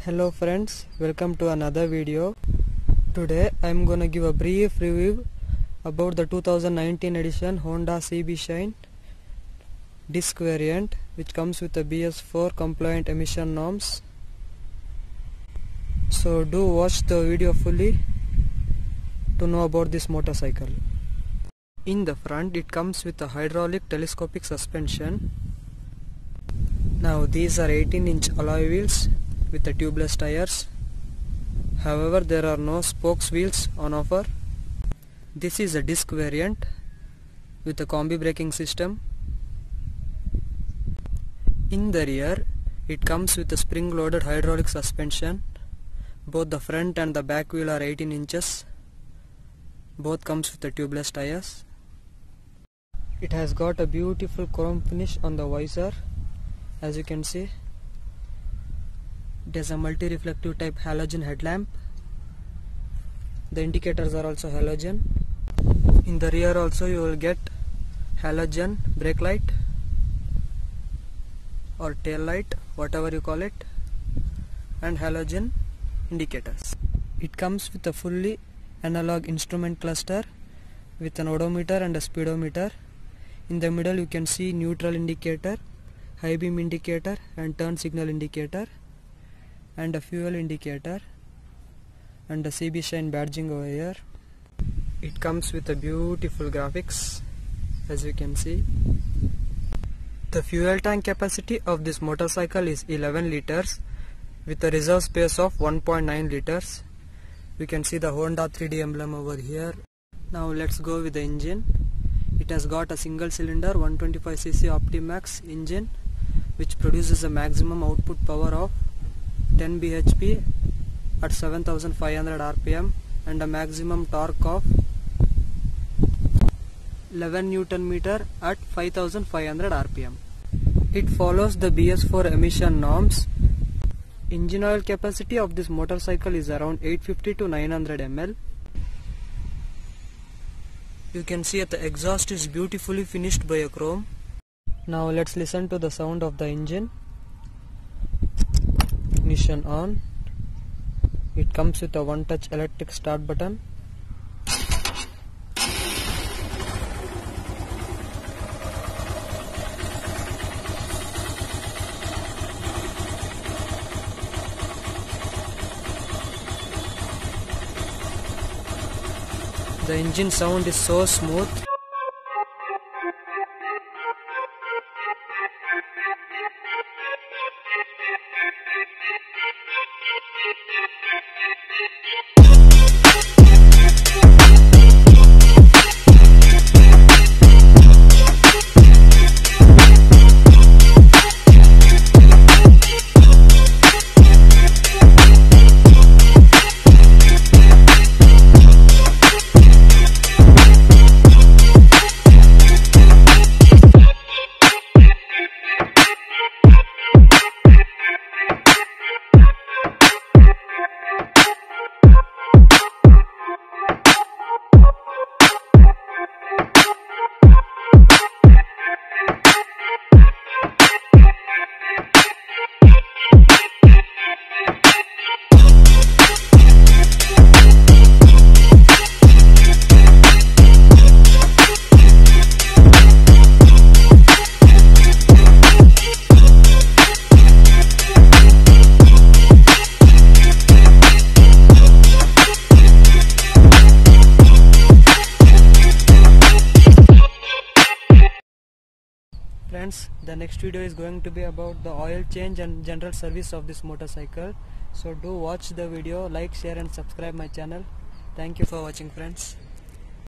Hello friends, welcome to another video. Today I am gonna give a brief review about the 2019 edition Honda CB Shine disc variant, which comes with a BS4 compliant emission norms. So do watch the video fully to know about this motorcycle. In the front it comes with a hydraulic telescopic suspension. Now these are 18-inch alloy wheels with the tubeless tires. However, there are no spokes wheels on offer. This is a disc variant with a combi braking system. In the rear it comes with a spring-loaded hydraulic suspension. Both the front and the back wheel are 18 inches. Both comes with the tubeless tires. It has got a beautiful chrome finish on the visor. As you can see, it has a multi-reflective type halogen headlamp. The indicators are also halogen. In the rear also you will get halogen brake light or tail light, whatever you call it, and halogen indicators. It comes with a fully analog instrument cluster with an odometer and a speedometer. In the middle you can see neutral indicator, high beam indicator and turn signal indicator, and a fuel indicator, and the CB Shine badging over here. It comes with a beautiful graphics, as you can see. The fuel tank capacity of this motorcycle is 11 liters with a reserve space of 1.9 liters. You can see the Honda 3D emblem over here. Now let's go with the engine. It has got a single cylinder 125cc Optimax engine, which produces a maximum output power of 10 bhp at 7500 rpm and a maximum torque of 11 Newton meter at 5500 rpm. It follows the BS4 emission norms. Engine oil capacity of this motorcycle is around 850 to 900 ml. You can see that the exhaust is beautifully finished by a chrome. Now let's listen to the sound of the engine. Ignition on. It comes with a one-touch electric start button. The engine sound is so smooth. Friends, the next video is going to be about the oil change and general service of this motorcycle. So do watch the video, like, share and subscribe my channel. Thank you for watching, friends.